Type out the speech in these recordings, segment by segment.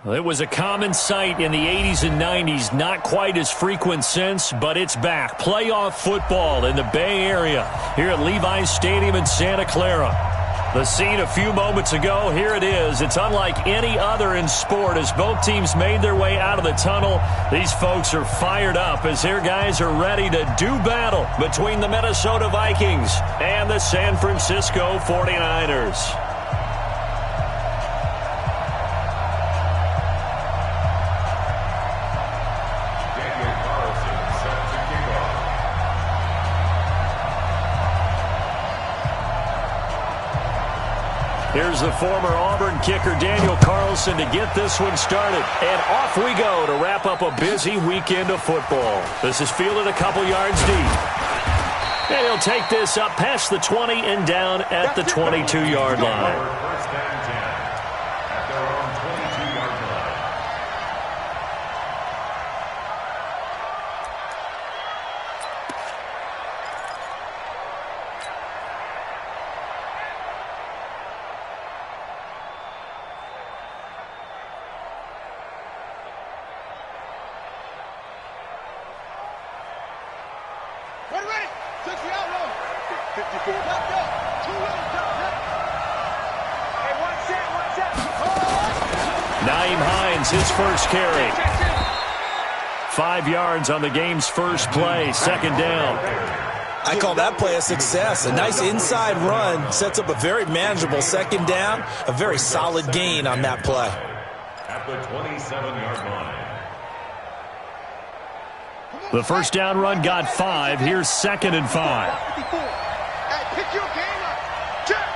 It was a common sight in the 80s and 90s, not quite as frequent since, but it's back. Playoff football in the Bay Area here at Levi's Stadium in Santa Clara. The scene a few moments ago, here it is. It's unlike any other in sport as both teams made their way out of the tunnel. These folks are fired up as their guys are ready to do battle between the Minnesota Vikings and the San Francisco 49ers. Here's the former Auburn kicker, Daniel Carlson, to get this one started. And off we go to wrap up a busy weekend of football. This is fielded a couple yards deep. And he'll take this up past the 20 and down at the 22-yard line. His first carry. 5 yards on the game's first play, second down. I call that play a success. A nice inside run sets up a very manageable second down, a very solid gain on that play. At the 27-yard line. The first down run got 5. Here's second and 5. Hey, pick your game up. Check.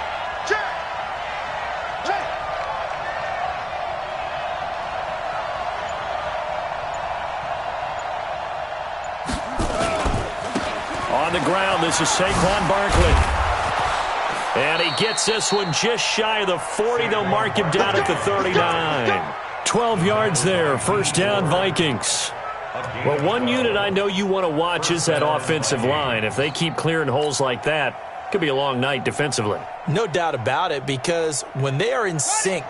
On the ground, this is Saquon Barkley. And he gets this one just shy of the 40. They'll mark him down at the 39. 12 yards there, first down Vikings. Well, one unit I know you want to watch is that offensive line. If they keep clearing holes like that, it could be a long night defensively. No doubt about it, because when they are in sync,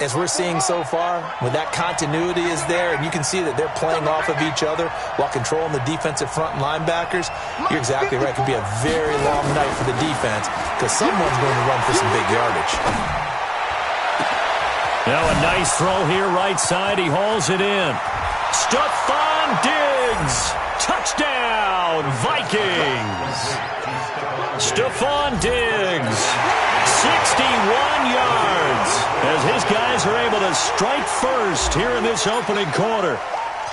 as we're seeing so far, when that continuity is there and you can see that they're playing off of each other while controlling the defensive front and linebackers, you're exactly right. It could be a very long night for the defense because someone's going to run for some big yardage. Now a nice throw here right side. He hauls it in. Stephon Diggs. Touchdown, Vikings. Stephon Diggs. 61 yards as his guys are able to strike first here in this opening quarter.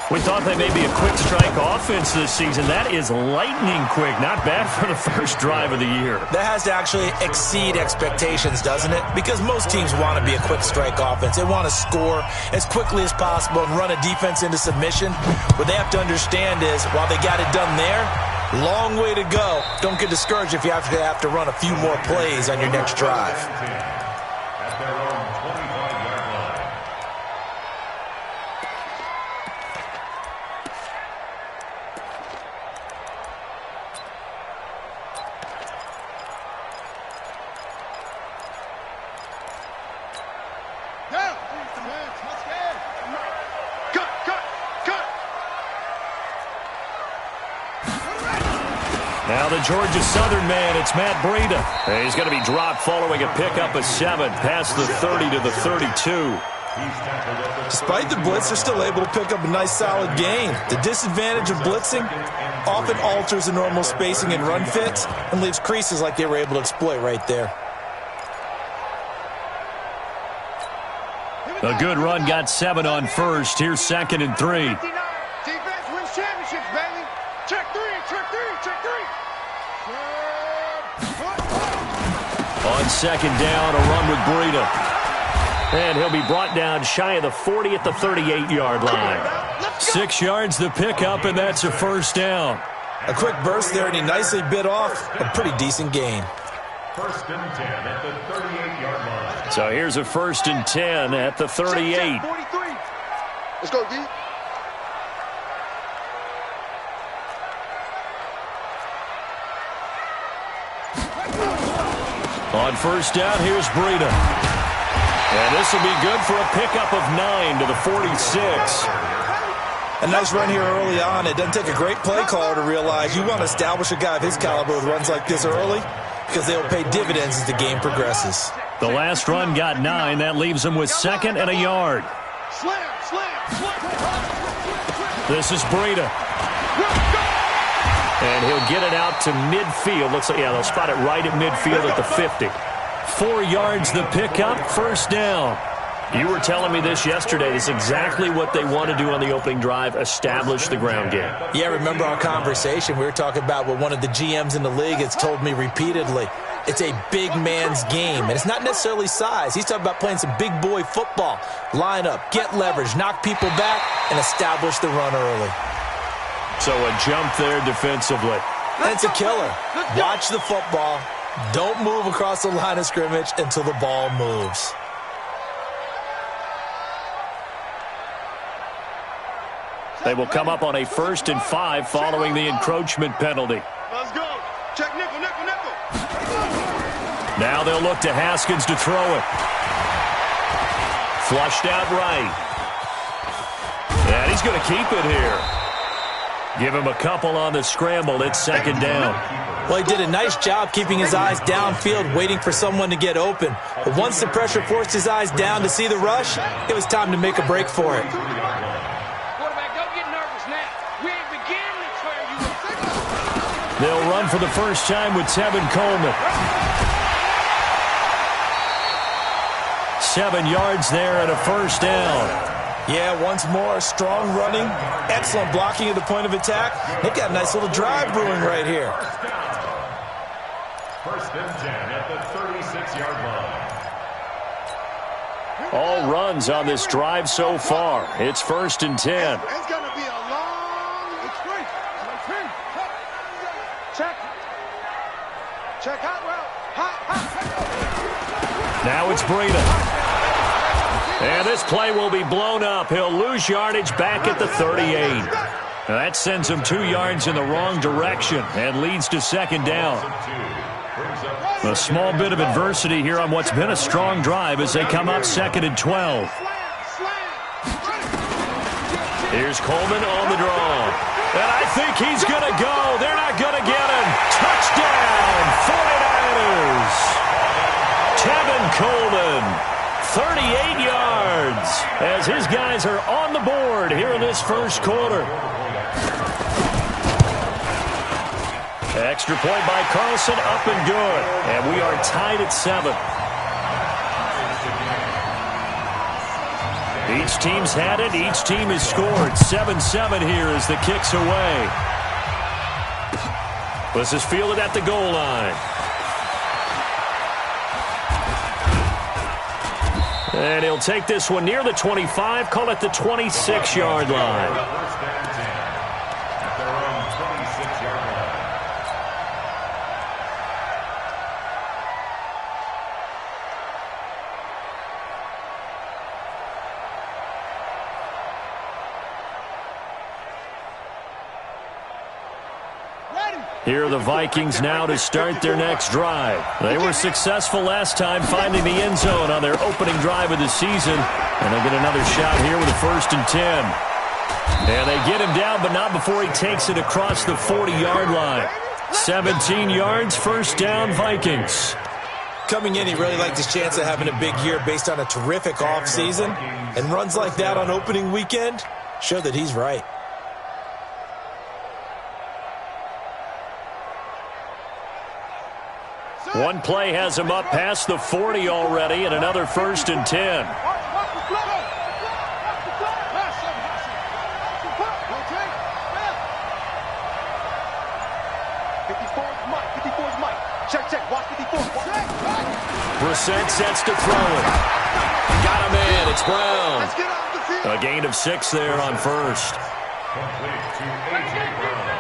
We thought they may be a quick strike offense this season. That is lightning quick. Not bad for the first drive of the year. That has to actually exceed expectations, doesn't it? Because most teams want to be a quick strike offense. They want to score as quickly as possible and run a defense into submission. What they have to understand is, while they got it done there, long way to go. Don't get discouraged if you have to run a few more plays on your next drive. At their own 25-yard line. Now the Georgia Southern man, it's Matt Breida. He's going to be dropped following a pickup of 7 past the 30 to the 32. Despite the blitz, they're still able to pick up a nice solid gain. The disadvantage of blitzing often alters the normal spacing and run fits and leaves creases like they were able to exploit right there. A good run got 7 on first. Here's second and 3. Defense wins championships, baby. Check three. On second down, a run with Breida. And he'll be brought down shy of the 40 at the 38-yard line. 6 yards the pickup, and that's a first down. A quick burst there, and he nicely bit off a pretty decent gain. First and 10 at the 38-yard line. So here's a first and 10 at the 38. 43. Let's go, D. On first down, here's Breida. And this will be good for a pickup of 9 to the 46. A nice run here early on. It doesn't take a great play caller to realize you want to establish a guy of his caliber with runs like this early because they will pay dividends as the game progresses. The last run got 9. That leaves him with 2nd and a yard. This is Breida. And he'll get it out to midfield. Looks like, yeah, they'll spot it right at midfield at the 50. 4 yards the pickup, first down. You were telling me this yesterday. This is exactly what they want to do on the opening drive, establish the ground game. Yeah, remember our conversation. We were talking about what one of the GMs in the league has told me repeatedly. It's a big man's game, and it's not necessarily size. He's talking about playing some big boy football. Line up, get leverage, knock people back, and establish the run early. So a jump there defensively. And it's a killer. Watch the football. Don't move across the line of scrimmage until the ball moves. They will come up on a 1st and 5 following the encroachment penalty. Let's go. Check nickel, nickel, nickel. Now they'll look to Haskins to throw it. Flushed out right. And he's going to keep it here. Give him a couple on the scramble. It's 2nd down. Well, he did a nice job keeping his eyes downfield, waiting for someone to get open. But once the pressure forced his eyes down to see the rush, it was time to make a break for it. They'll run for the first time with Tevin Coleman. 7 yards there and a first down. Yeah, once more, strong running, excellent blocking at the point of attack. They've got a nice little drive brewing right here. 1st and 10 at the 36-yard line. All runs on this drive so far. It's 1st and 10. It's going to be a long sprint. Check hot route. Now it's Breida. And this play will be blown up. He'll lose yardage back at the 38. Now that sends him 2 yards in the wrong direction and leads to 2nd down. A small bit of adversity here on what's been a strong drive as they come up 2nd and 12. Here's Coleman on the draw. And I think he's going to go. They're not going to get him. Touchdown, 49ers. Tevin Coleman, 38 yards, as his guys are on the board here in this first quarter. Extra point by Carlson, up and good. And we are tied at 7. Each team's had it. Each team has scored. 7-7 here as the kick's away. This is fielded at the goal line. And he'll take this one near the 25, call it the 26-yard line. Here are the Vikings now to start their next drive. They were successful last time finding the end zone on their opening drive of the season. And they'll get another shot here with a 1st and 10. And they get him down, but not before he takes it across the 40-yard line. 17 yards, 1st down, Vikings. Coming in, he really liked his chance of having a big year based on a terrific offseason. And runs like that on opening weekend show that he's right. One play has him up past the 40 already, and another 1st and 10. Brissett sets to throw it. Got him in. It's Brown. A gain of 6 there on 1st. Complete to A.J. Brown.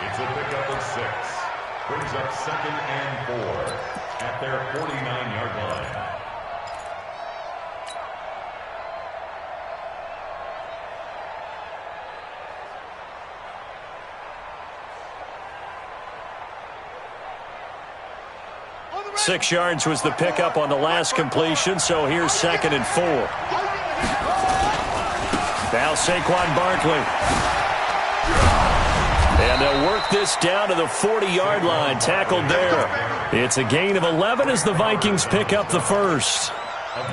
It's a pickup of 6. Brings up 2nd and 4 at their 49-yard line. 6 yards was the pickup on the last completion, so here's 2nd and 4. Now Saquon Barkley. And they'll work this down to the 40-yard line, tackled there. It's a gain of 11 as the Vikings pick up the first.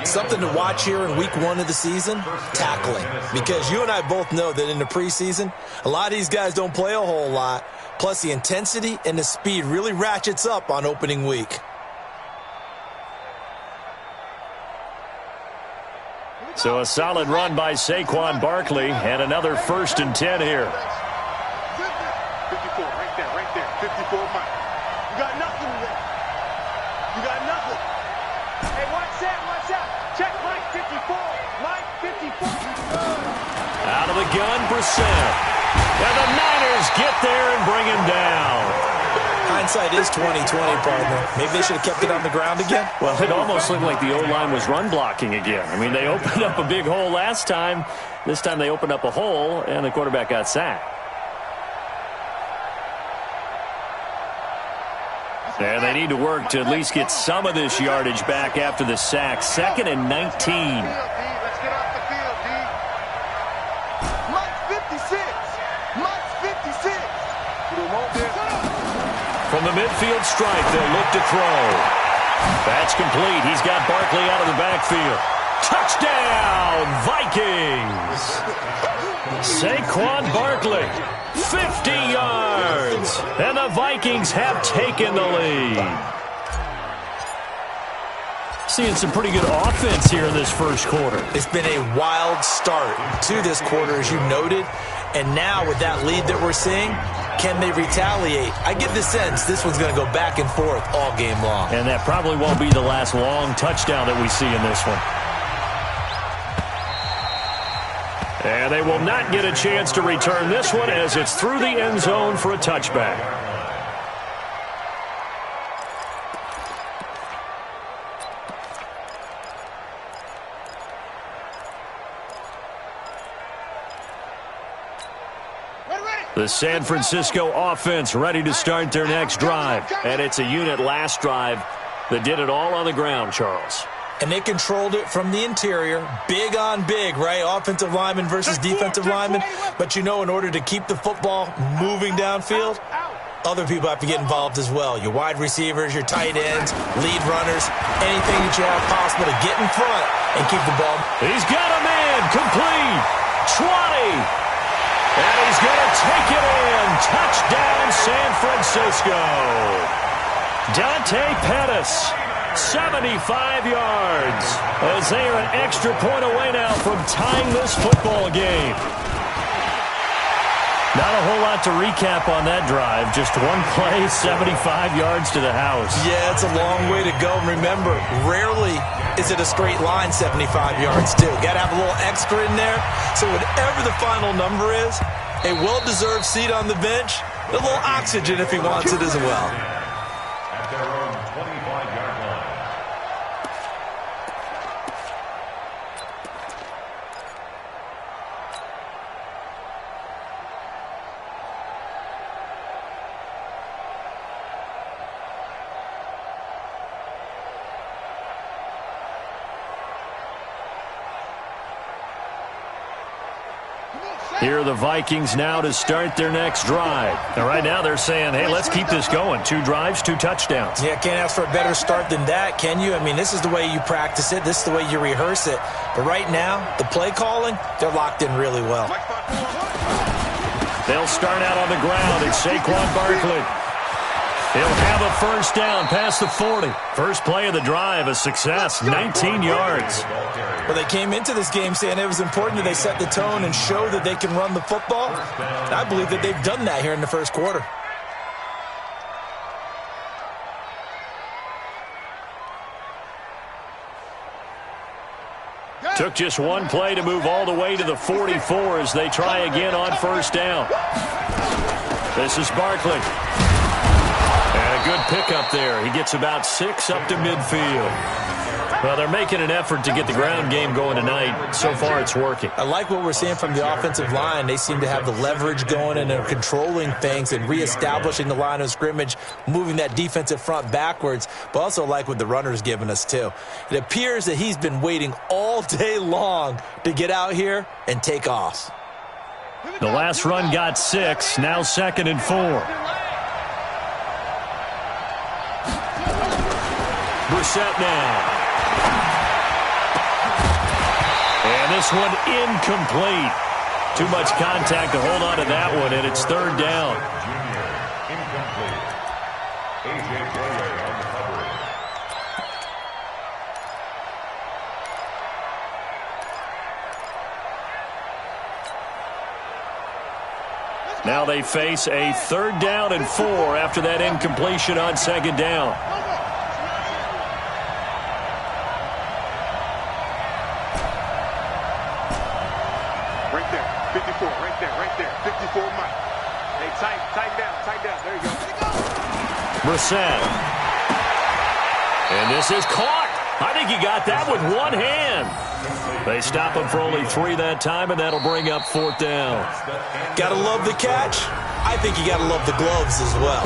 Something to watch here in week 1 of the season, tackling. Because you and I both know that in the preseason, a lot of these guys don't play a whole lot. Plus, the intensity and the speed really ratchets up on opening week. So a solid run by Saquon Barkley and another 1st and 10 here. 54, right there, 54, Mike. You got nothing there. You got nothing. Hey, watch out. Check Mike 54. Mike 54. Out of the gun, Brissett. And the Niners get there and bring him down. Hindsight is 20/20, partner. Maybe they should have kept it on the ground again. Well, it almost looked like the O-line was run blocking again. I mean, they opened up a big hole last time. This time they opened up a hole, and the quarterback got sacked. And they need to work to at least get some of this yardage back after the sack. 2nd and 19. Let's get off the field, D. Mike 56. Mike 56. From the midfield stripe, they'll look to throw. That's complete. He's got Barkley out of the backfield. Touchdown, Vikings! Saquon Barkley, 50 yards. And the Vikings have taken the lead. Seeing some pretty good offense here in this first quarter. It's been a wild start to this quarter, as you noted. And now with that lead that we're seeing, can they retaliate? I get the sense this one's going to go back and forth all game long. And that probably won't be the last long touchdown that we see in this one. And they will not get a chance to return this one as it's through the end zone for a touchback. The San Francisco offense ready to start their next drive. And it's a unit last drive that did it all on the ground, Charles. And they controlled it from the interior. Big on big, right? Offensive lineman versus defensive lineman. But you know, in order to keep the football moving downfield, other people have to get involved as well. Your wide receivers, your tight ends, lead runners, anything that you have possible to get in front and keep the ball. He's got a man, complete, 20. And he's going to take it in. Touchdown, San Francisco. Dante Pettis, 75 yards. As they are an extra point away now from tying this football game. Not a whole lot to recap on that drive. Just one play, 75 yards to the house. Yeah, it's a long way to go. Remember, rarely is it a straight line 75 yards, too. Got to have a little extra in there. So whatever the final number is, a well-deserved seat on the bench, a little oxygen if he wants it as well. At their own 25-yard line. Here are the Vikings now to start their next drive. And right now they're saying, hey, let's keep this going. 2 drives, 2 touchdowns. Yeah, can't ask for a better start than that, can you? I mean, this is the way you practice it. This is the way you rehearse it. But right now, the play calling, they're locked in really well. They'll start out on the ground. It's Saquon Barkley. He'll have a first down past the 40. First play of the drive, a success, 19 yards. Well, they came into this game saying it was important that they set the tone and show that they can run the football. And I believe that they've done that here in the first quarter. Took just one play to move all the way to the 44 as they try again on first down. This is Barkley. And a good pickup there. He gets about 6 up to midfield. Well, they're making an effort to get the ground game going tonight. So far, it's working. I like what we're seeing from the offensive line. They seem to have the leverage going, and they're controlling things and reestablishing the line of scrimmage, moving that defensive front backwards, but also like what the runner's giving us, too. It appears that he's been waiting all day long to get out here and take off. The last run got 6, now 2nd and 4. Brissett now. And this one incomplete. Too much contact to hold on to that one, and it's 3rd down. Incomplete. A.J. Boye on the coverage. Now they face a 3rd down and 4 after that incompletion on 2nd down. Brissett. And this is caught. I think he got that with one hand. They stop him for only 3 that time, and that'll bring up 4th down. Gotta love the catch. I think you gotta love the gloves as well.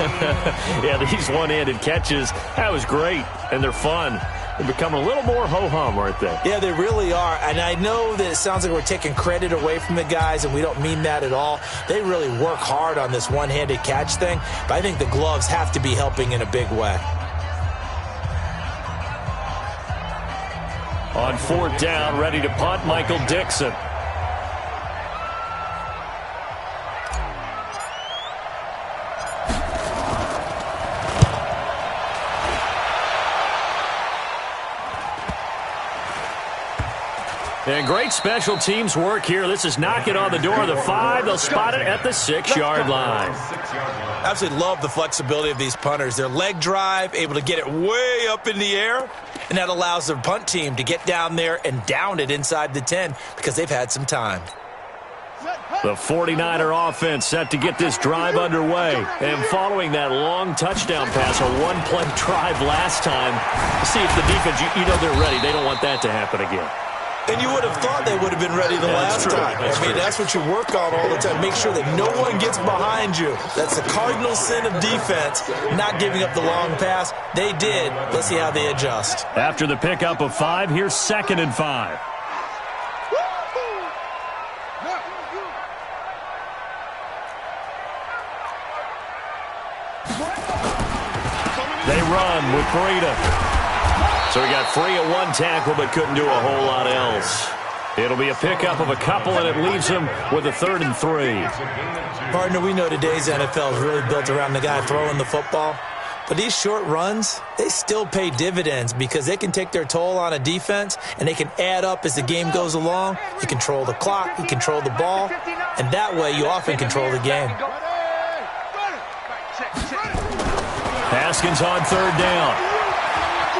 Yeah, these one-handed catches, that was great, and they're fun. They're becoming a little more ho-hum, aren't they? Yeah, they really are. And I know that it sounds like we're taking credit away from the guys, and we don't mean that at all. They really work hard on this one-handed catch thing, but I think the gloves have to be helping in a big way. On 4th down, ready to punt, Michael Dixon. And great special teams work here. This is knocking on the door of the 5. They'll spot it at the 6-yard line. Absolutely love the flexibility of these punters. Their leg drive, able to get it way up in the air, and that allows their punt team to get down there and down it inside the 10 because they've had some time. The 49er offense set to get this drive underway. And following that long touchdown pass, a one-play drive last time, see if the defense, you know they're ready. They don't want that to happen again. And you would have thought they would have been ready the last time. I mean, that's what you work on all the time. Make sure that no one gets behind you. That's the cardinal sin of defense, not giving up the long pass. They did. Let's see how they adjust. After the pickup of 5, here's 2nd and 5. They run with Breida. So he got free at one tackle but couldn't do a whole lot else. It'll be a pickup of a couple, and it leaves him with a 3rd and 3. Partner, we know today's NFL is really built around the guy throwing the football. But these short runs, they still pay dividends because they can take their toll on a defense, and they can add up as the game goes along. You control the clock, you control the ball, and that way you often control the game. Haskins on 3rd down.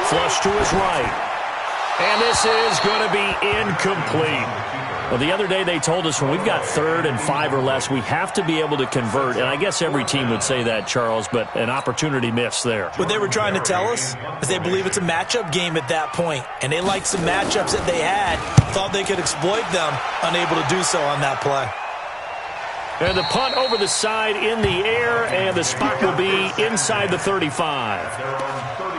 Flush to his right. And this is going to be incomplete. Well, the other day they told us when we've got 3rd and 5 or less, we have to be able to convert. And I guess every team would say that, Charles, but an opportunity missed there. What they were trying to tell us is they believe it's a matchup game at that point. And they liked some matchups that they had, thought they could exploit them, unable to do so on that play. And the punt over the side in the air, and the spot will be inside the 35.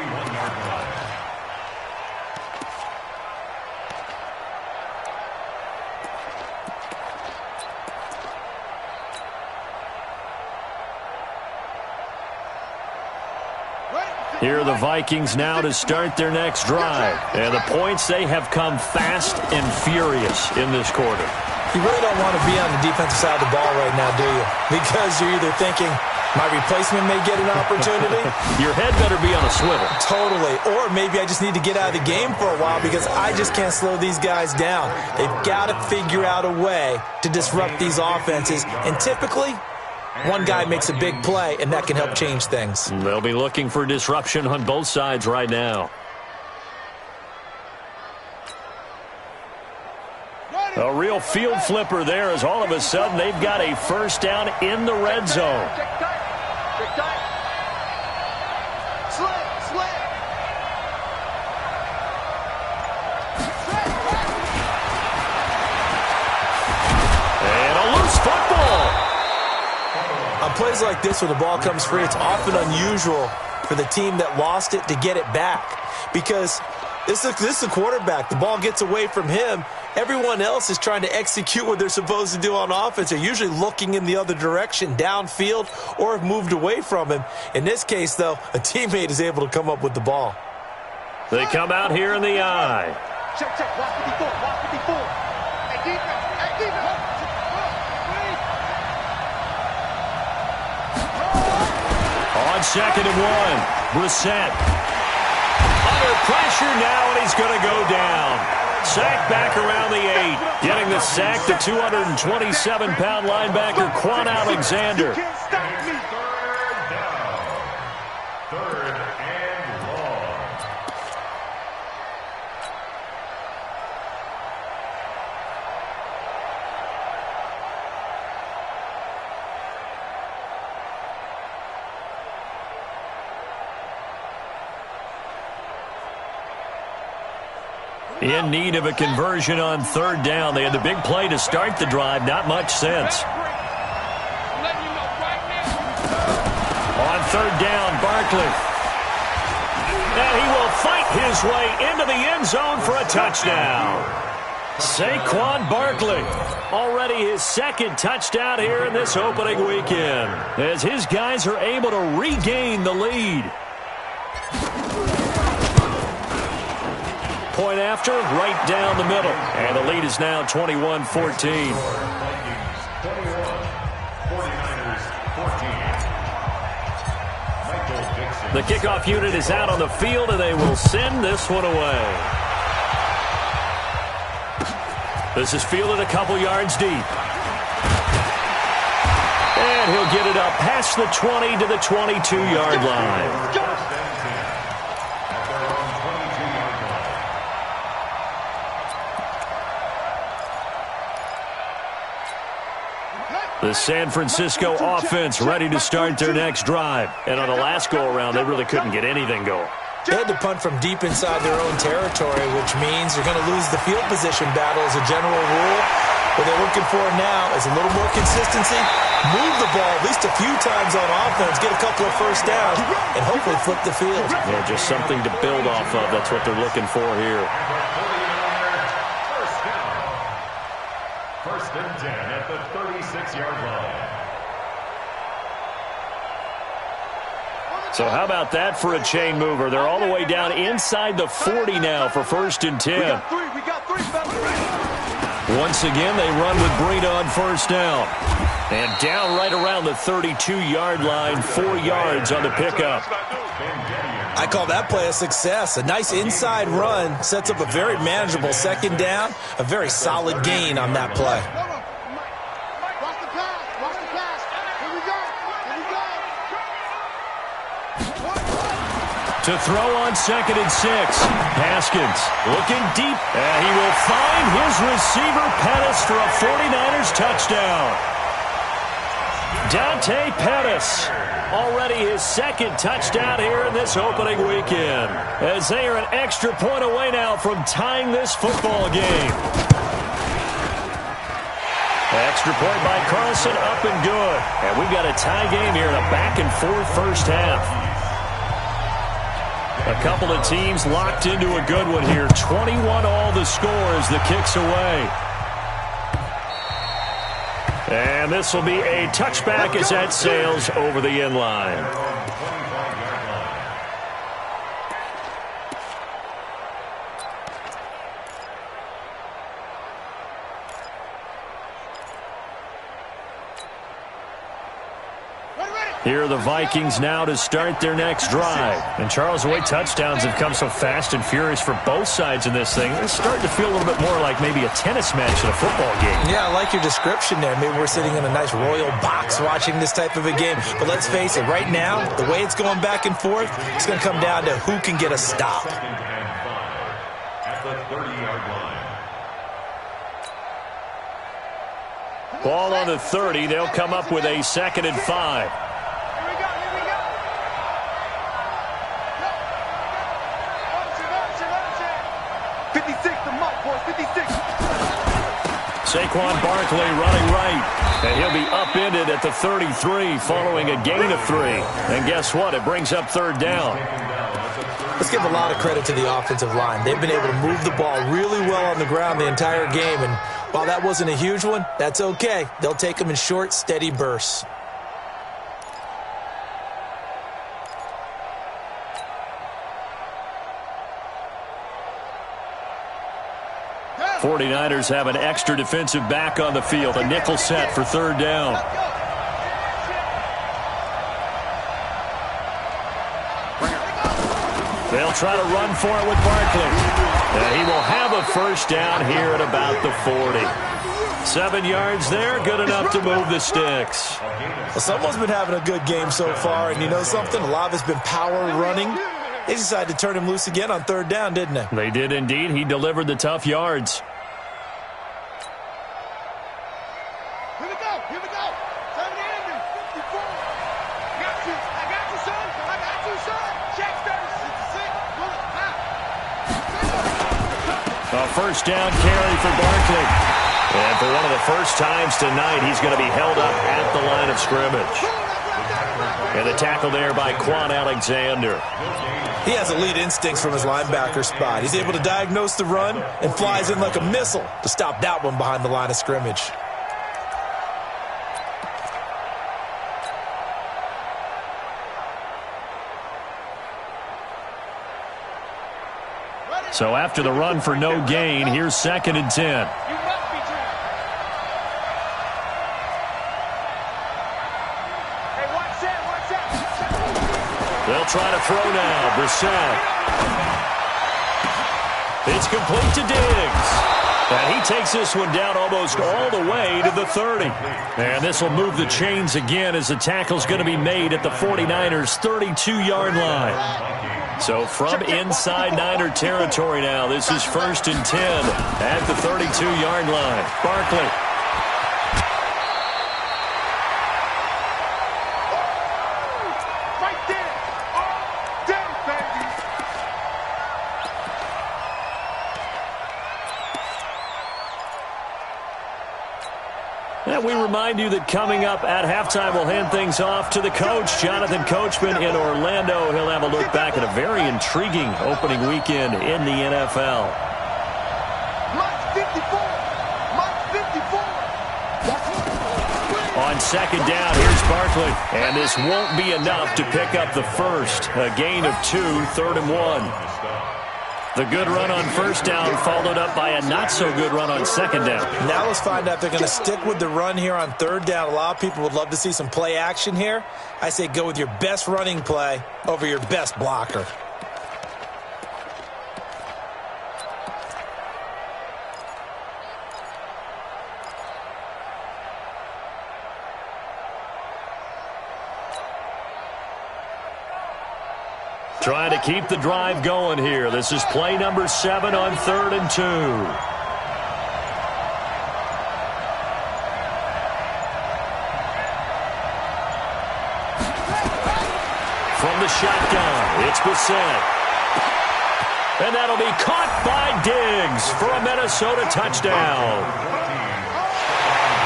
Here are the Vikings now to start their next drive. And the points, they have come fast and furious in this quarter. You really don't want to be on the defensive side of the ball right now, do you? Because you're either thinking, my replacement may get an opportunity. Your head better be on a swivel. Totally. Or maybe I just need to get out of the game for a while because I just can't slow these guys down. They've got to figure out a way to disrupt these offenses. And typically, one guy makes a big play, and that can help change things. They'll be looking for disruption on both sides right now. A real field flipper there as all of a sudden they've got a 1st down in the red zone. loose football. On plays like this, when the ball comes free, it's often unusual for the team that lost it to get it back. Because this is the quarterback. The ball gets away from him. Everyone else is trying to execute what they're supposed to do on offense. They're usually looking in the other direction, downfield, or have moved away from him. In this case, though, a teammate is able to come up with the ball. They come out here in the I. Check, check. Watch 54. Watch 54. Hey, defense. Hey, defense. On 2nd and 1, Brissett. Under pressure now, and he's going to go down. Sack back around the 8. Getting the sack, the 227-pound linebacker, Quan Alexander. You can't stop me. Third down. Third and long. In need of a conversion on 3rd down. They had the big play to start the drive. Not much sense. On 3rd down, Barkley. And he will fight his way into the end zone for a touchdown. Saquon Barkley, already his 2nd touchdown here in this opening weekend, as his guys are able to regain the lead. Point after, right down the middle. And the lead is now 21-14. Vikings 21, 49ers 14. The kickoff unit is out on the field, and they will send this one away. This is fielded a couple yards deep. And he'll get it up past the 20 to the 22-yard line. The San Francisco offense ready to start their next drive. And on the last go-around, they really couldn't get anything going. They had to punt from deep inside their own territory, which means they're going to lose the field position battle as a general rule. What they're looking for now is a little more consistency, move the ball at least a few times on offense, get a couple of first downs, and hopefully flip the field. Yeah, just something to build off of. That's what they're looking for here. First and 10 at the 36-yard line. So how about that for a chain mover? They're all the way down inside the 40 now for 1st and 10. We got three, fellas. Once again, they run with Breida on 1st down. And down right around the 32-yard line, 4 yards on the pickup. I call that play a success. A nice inside run sets up a very manageable 2nd down, a very solid gain on that play. Watch the pass. Watch the pass. Here we go. Here we go. To throw on 2nd and 6. Haskins looking deep. And he will find his receiver, Pettis, for a 49ers touchdown. Dante Pettis, already his 2nd touchdown here in this opening weekend, as they are an extra point away now from tying this football game. Extra point by Carlson, up and good. And we've got a tie game here in a back-and-forth first half. A couple of teams locked into a good one here. 21 all the score as the kick's away. And this will be a touchback as that sails over the end line. Here are the Vikings now to start their next drive. And Charles, the way touchdowns have come so fast and furious for both sides in this thing, it's starting to feel a little bit more like maybe a tennis match than a football game. Yeah, I like your description there. Maybe we're sitting in a nice royal box watching this type of a game. But let's face it, right now, the way it's going back and forth, it's going to come down to who can get a stop. 2nd and 5 at the 30-yard line. Ball on the 30. They'll come up with a 2nd and 5. 56, the mark, boys, 56. Saquon Barkley running right. And he'll be upended at the 33 following a gain of 3. And guess what? It brings up third down. Let's give a lot of credit to the offensive line. They've been able to move the ball really well on the ground the entire game. And while that wasn't a huge one, that's okay. They'll take them in short, steady bursts. 49ers have an extra defensive back on the field. A nickel set for third down. They'll try to run for it with Barkley. And he will have a first down here at about the 40. 7 yards there, good enough to move the sticks. Well, someone's been having a good game so far, and you know something? A lot of it's been power running. They decided to turn him loose again on third down, didn't they? They did indeed. He delivered the tough yards. Here we go. Here we go. 7 Andrew, 54. I got you, son. I got you, son. Check 36. A first down carry for Barkley. And for one of the first times tonight, he's going to be held up at the line of scrimmage. And the tackle there by Quan Alexander. He has elite instincts from his linebacker spot. He's able to diagnose the run and flies in like a missile to stop that one behind the line of scrimmage. So after the run for no gain, here's 2nd and 10. They'll try to throw now. Brissett. It's complete to Diggs. And he takes this one down almost all the way to the 30. And this will move the chains again as the tackle's going to be made at the 49ers' 32-yard line. So from inside Niner territory now, this is 1st and 10 at the 32-yard line. Barkley. And we remind you that coming up at halftime, we'll hand things off to the coach, Jonathan Coachman in Orlando. He'll have a look back at a very intriguing opening weekend in the NFL. On 2nd down, here's Barkley. And this won't be enough to pick up the first. A gain of 2, 3rd and 1. The good run on first down followed up by a not-so-good run on 2nd down. Now let's find out if they're going to stick with the run here on 3rd down. A lot of people would love to see some play action here. I say go with your best running play over your best blocker. Trying to keep the drive going here. This is play number 7 on 3rd and 2. From the shotgun, it's Brissett. And that'll be caught by Diggs for a Minnesota touchdown.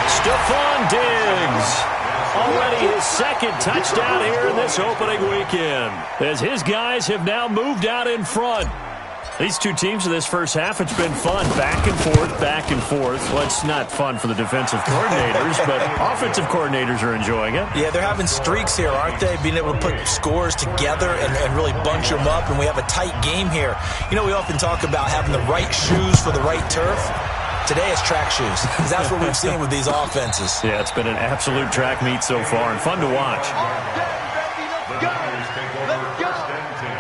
Stephon Diggs. Already his 2nd touchdown here in this opening weekend, as his guys have now moved out in front. These two teams in this first half, it's been fun. Back and forth, back and forth. Well, it's not fun for the defensive coordinators, but offensive coordinators are enjoying it. Yeah, they're having streaks here, aren't they? Being able to put scores together and really bunch them up, and we have a tight game here. You know, we often talk about having the right shoes for the right turf. Today is track shoes, because that's what we've seen with these offenses. Yeah, it's been an absolute track meet so far, and fun to watch. The Niners take over 1st and 10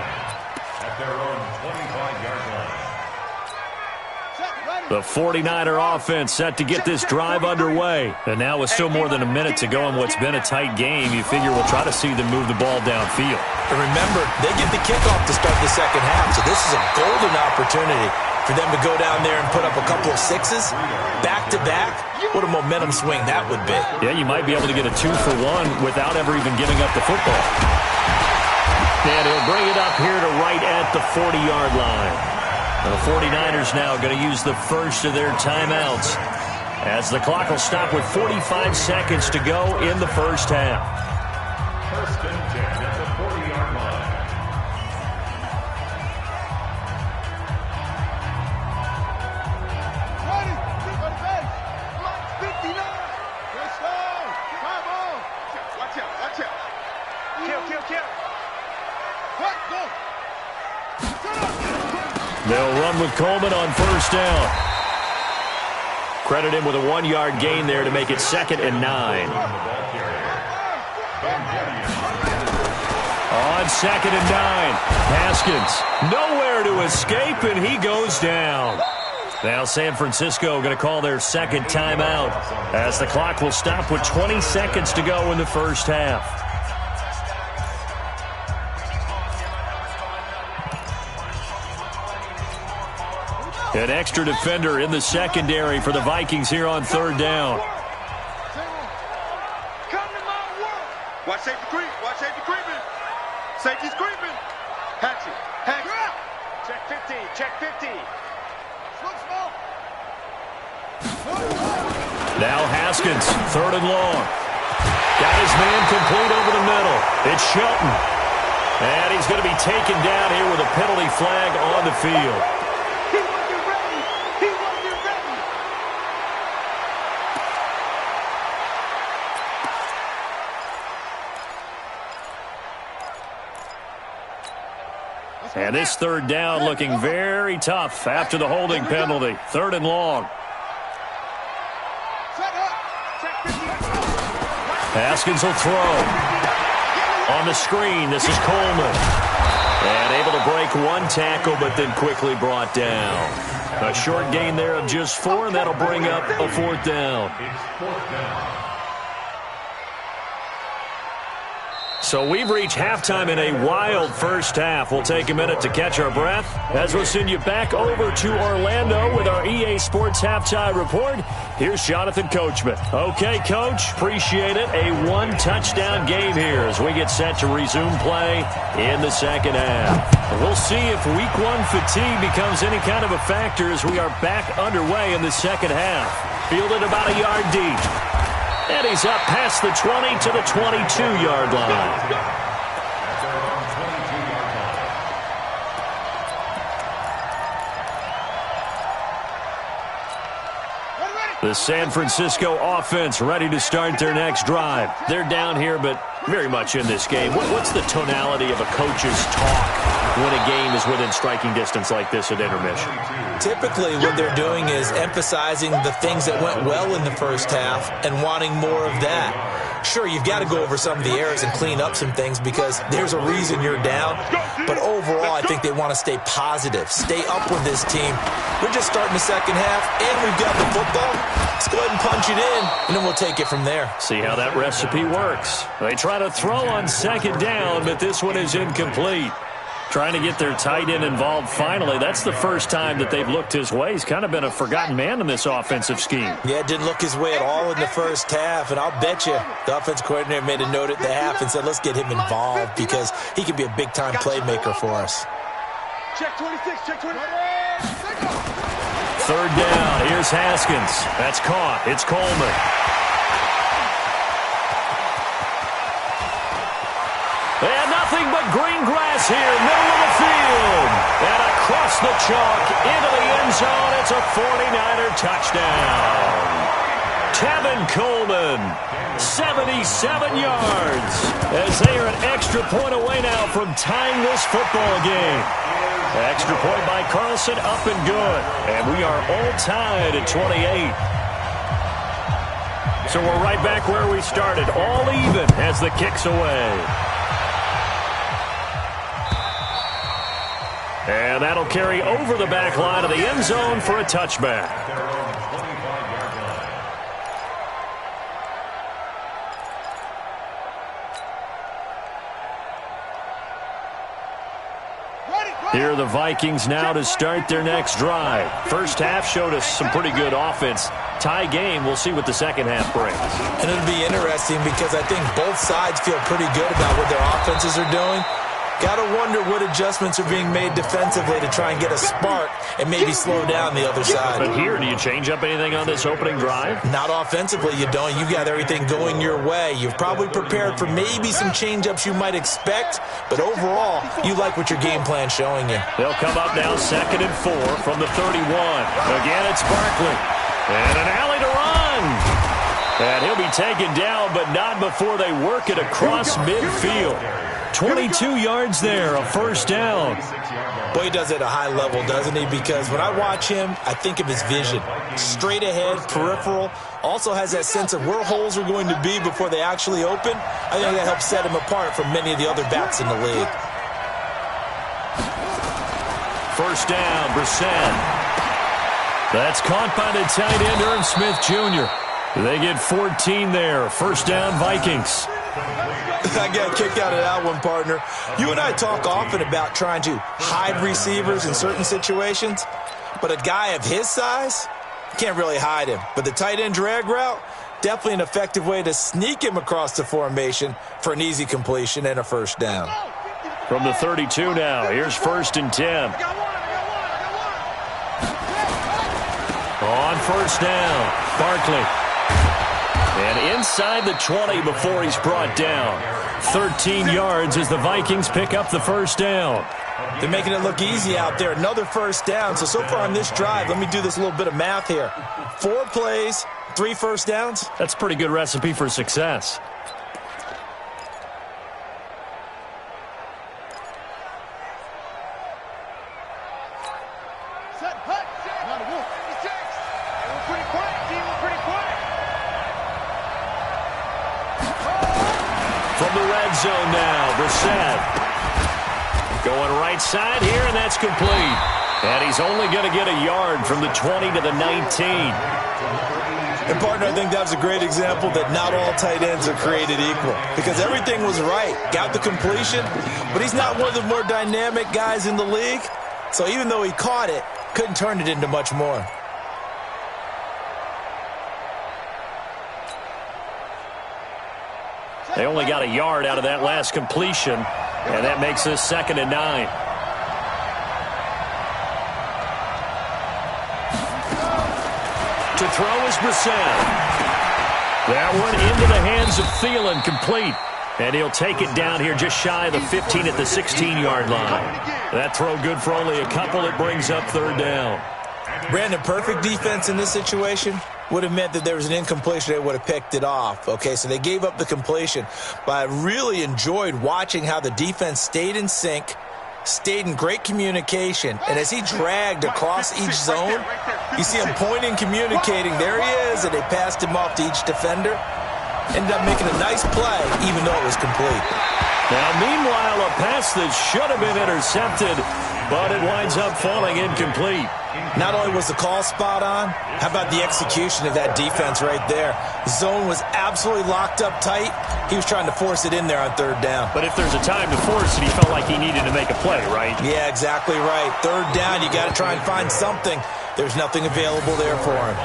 at their own 25-yard line. The 49er offense set to get this drive underway. And now with still more than a minute to go in what's been a tight game, you figure we'll try to see them move the ball downfield. And remember, they get the kickoff to start the second half, so this is a golden opportunity for them to go down there and put up a couple of 6s back-to-back. What a momentum swing that would be. Yeah, you might be able to get a 2-for-1 without ever even giving up the football. And he'll bring it up here to right at the 40-yard line. And the 49ers now going to use the first of their timeouts as the clock will stop with 45 seconds to go in the first half. First and 10 at the 40-yard line. They'll run with Coleman on first down. Credit him with a 1-yard gain there to make it 2nd and 9. On 2nd and 9, Haskins nowhere to escape, and he goes down. Now San Francisco going to call their second timeout as the clock will stop with 20 seconds to go in the first half. An extra defender in the secondary for the Vikings here on third down. Watch safety creep. Watch safety creeping. Safety's creeping. Hatchet. Hatchet. Check 50. Check 50. Now Haskins, 3rd and long. Got his man complete over the middle. It's Shelton. And he's going to be taken down here with a penalty flag on the field. He wasn't ready. He wasn't ready. And this 3rd down looking very tough after the holding penalty. 3rd and long. Haskins will throw. On the screen, this is Coleman. And able to break one tackle, but then quickly brought down. A short gain there of just 4, and that'll bring up a 4th down. It's 4th down. So we've reached halftime in a wild first half. We'll take a minute to catch our breath as we'll send you back over to Orlando with our EA Sports Halftime Report. Here's Jonathan Coachman. Okay, Coach, appreciate it. A 1-touchdown game here as we get set to resume play in the second half. We'll see if Week 1 fatigue becomes any kind of a factor as we are back underway in the second half. Fielded about a yard deep. And he's up past the 20 to the 22-yard line. The San Francisco offense ready to start their next drive. They're down here, but very much in this game. What's the tonality of a coach's talk when a game is within striking distance like this at intermission? Typically, what they're doing is emphasizing the things that went well in the first half and wanting more of that. Sure, you've got to go over some of the errors and clean up some things because there's a reason you're down. But overall, I think they want to stay positive, stay up with this team. We're just starting the second half, and we've got the football. Let's go ahead and punch it in, and then we'll take it from there. See how that recipe works. They try to throw on second down, but this one is incomplete. Trying to get their tight end involved finally. That's the first time that they've looked his way. He's kind of been a forgotten man in this offensive scheme. Yeah, it didn't look his way at all in the first half, and I'll bet you the offense coordinator made a note at the half and said, let's get him involved because he could be a big-time playmaker for us. Check 26, check 26. 3rd down, here's Haskins. That's caught. It's Coleman. And nothing but green grass here, middle of the field. And across the chalk, into the end zone, it's a 49er touchdown. Tevin Coleman, 77 yards, as they are an extra point away now from tying this football game. Extra point by Carlson, up and good. And we are all tied at 28. So we're right back where we started, all even as the kick's away. And that'll carry over the back line of the end zone for a touchback. Here are the Vikings now to start their next drive. First half showed us some pretty good offense. Tie game, we'll see what the second half brings. And it'll be interesting because I think both sides feel pretty good about what their offenses are doing. Got to wonder what adjustments are being made defensively to try and get a spark and maybe slow down the other side. But here, do you change up anything on this opening drive? Not offensively, you don't. You got everything going your way. You've probably prepared for maybe some change-ups you might expect, but overall, you like what your game plan's showing you. They'll come up now 2nd and 4 from the 31. Again, it's Barkley. And an alley to run. And he'll be taken down, but not before they work it across midfield. 22 yards there, a first down. Boy, he does it at a high level, doesn't he? Because when I watch him, I think of his vision. Straight ahead, peripheral. Also has that sense of where holes are going to be before they actually open. I think that helps set him apart from many of the other backs in the league. First down, Brissett. That's caught by the tight end, Irv Smith Jr. They get 14 there. First down, Vikings. I got a kick out of that one, partner. You and I talk often about trying to hide receivers in certain situations, but a guy of his size, can't really hide him. But the tight end drag route, definitely an effective way to sneak him across the formation for an easy completion and a first down. From the 32 now, here's 1st and 10. On first down, Barkley. And inside the 20 before he's brought down. 13 yards as the Vikings pick up the first down. They're making it look easy out there. Another first down. So far on this drive, let me do this little bit of math here. 4 plays, 3 first downs. That's a pretty good recipe for success. From the red zone now, Brissett. Going right side here, and that's complete. And he's only going to get a yard from the 20 to the 19. And, partner, I think that was a great example that not all tight ends are created equal. Because everything was right. Got the completion, but he's not one of the more dynamic guys in the league. So even though he caught it, couldn't turn it into much more. They only got a yard out of that last completion, and that makes this 2nd and 9. To throw is Brissett. That one into the hands of Thielen, complete. And he'll take it down here just shy of the 15 at the 16-yard line. That throw good for only a couple. It brings up 3rd down. Brandon, perfect defense in this situation would have meant that there was an incompletion. They would have picked it off. Okay, so they gave up the completion. But I really enjoyed watching how the defense stayed in sync, stayed in great communication. And as he dragged across each zone, you see him pointing, communicating. There he is, and they passed him off to each defender. Ended up making a nice play, even though it was complete. Now, meanwhile, a pass that should have been intercepted, but it winds up falling incomplete. Not only was the call spot on, how about the execution of that defense right there? The zone was absolutely locked up tight. He was trying to force it in there on 3rd down. But if there's a time to force it, he felt like he needed to make a play, right? Yeah, exactly right. 3rd down, you got to try and find something. There's nothing available there for him.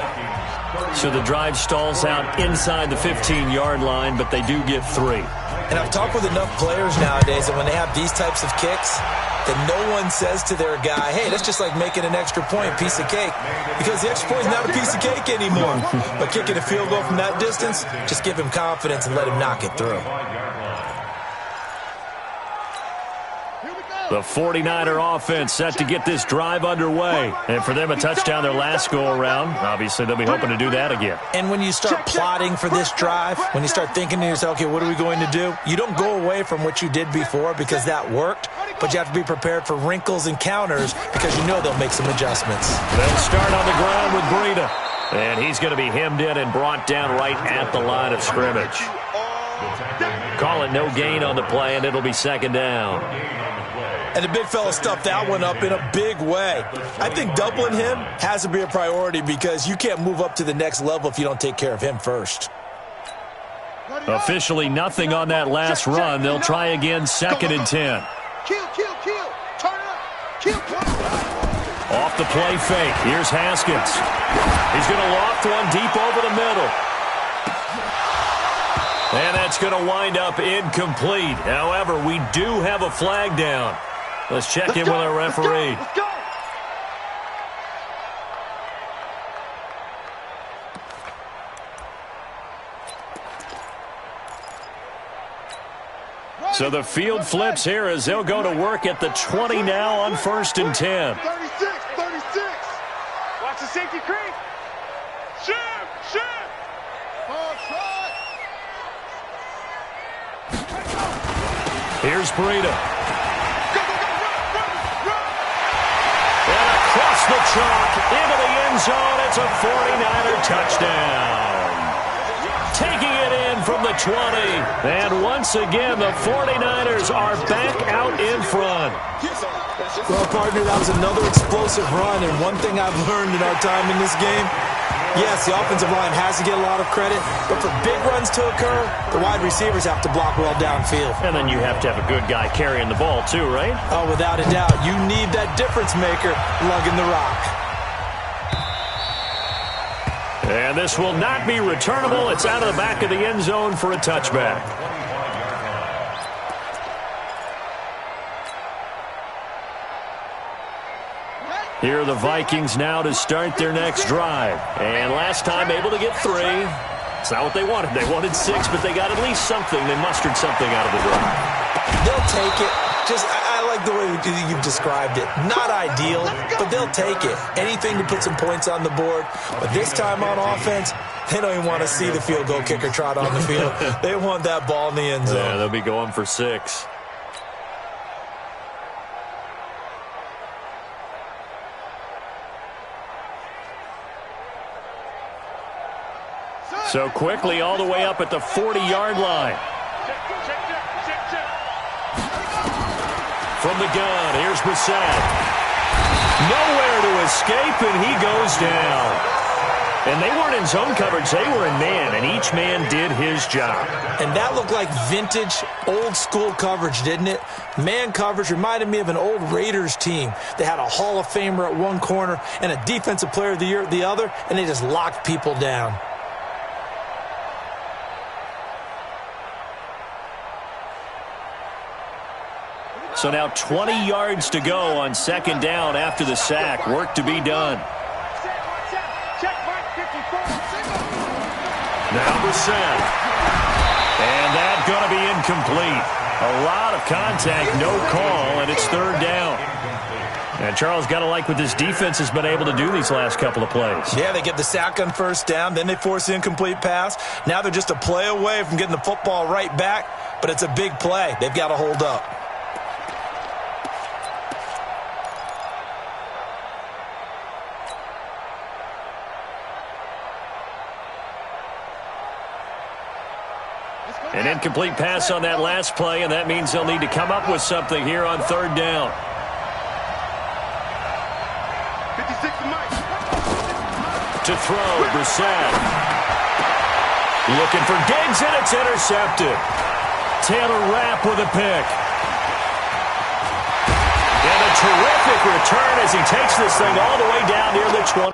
So the drive stalls out inside the 15-yard line, but they do get 3. And I've talked with enough players nowadays that when they have these types of kicks, that no one says to their guy, hey, that's just like making an extra point, piece of cake. Because the extra point is not a piece of cake anymore. But kicking a field goal from that distance, just give him confidence and let him knock it through. The 49er offense set to get this drive underway. And for them, a touchdown their last go-around. Obviously, they'll be hoping to do that again. And when you start plotting for this drive, when you start thinking to yourself, okay, what are we going to do? You don't go away from what you did before because that worked. But you have to be prepared for wrinkles and counters because you know they'll make some adjustments. They'll start on the ground with Breida. And he's going to be hemmed in and brought down right at the line of scrimmage. Call it no gain on the play, and it'll be 2nd down. And the big fella stuffed that one up in a big way. I think doubling him has to be a priority because you can't move up to the next level if you don't take care of him first. Officially nothing on that last run. They'll try again, 2nd and 10. Turn it up. Off the play fake. Here's Haskins. He's going to loft one deep over the middle. And that's going to wind up incomplete. However, we do have a flag down. Let's check in with our referee. Let's go. So the field flips here as they'll go to work at the 20 now on 1st and 10. 36. Watch the safety creep. Shift. Hard shot. Here's Breida. Go, run. And across the chalk into the end zone. It's a 49er touchdown. Taking it in from the 20. And once again, the 49ers are back out in front. Well, partner, that was another explosive run, and one thing I've learned in our time in this game, yes, the offensive line has to get a lot of credit, but for big runs to occur, the wide receivers have to block well downfield. And then you have to have a good guy carrying the ball too, right? Oh, without a doubt. You need that difference maker lugging the rock. And this will not be returnable. It's out of the back of the end zone for a touchback. Here are the Vikings now to start their next drive. And last time able to get 3. It's not what they wanted. They wanted 6, but they got at least something. They mustered something out of the drive. They'll take it. I like the way you've described it. Not ideal, but they'll take it. Anything to put some points on the board. But this time on offense, they don't even want to see the field goal kicker trot on the field. They want that ball in the end zone. Yeah, they'll be going for 6. So quickly all the way up at the 40-yard line. Check. From the gun, here's Brissett. Nowhere to escape, and he goes down. And they weren't in zone coverage. They were in man, and each man did his job. And that looked like vintage, old-school coverage, didn't it? Man coverage reminded me of an old Raiders team. They had a Hall of Famer at one corner and a Defensive Player of the Year at the other, and they just locked people down. So now 20 yards to go on 2nd down after the sack. Work to be done. Check mark 54. Now Brissett. And that's going to be incomplete. A lot of contact, no call, and it's 3rd down. And Charles, got to like what this defense has been able to do these last couple of plays. Yeah, they get the sack on 1st down, then they force the incomplete pass. Now they're just a play away from getting the football right back, but it's a big play. They've got to hold up. An incomplete pass on that last play, and that means they'll need to come up with something here on 3rd down. 56 to Mike. To throw, Brissett. Looking for Diggs, and it's intercepted. Taylor Rapp with a pick. And a terrific return as he takes this thing all the way down near the 20.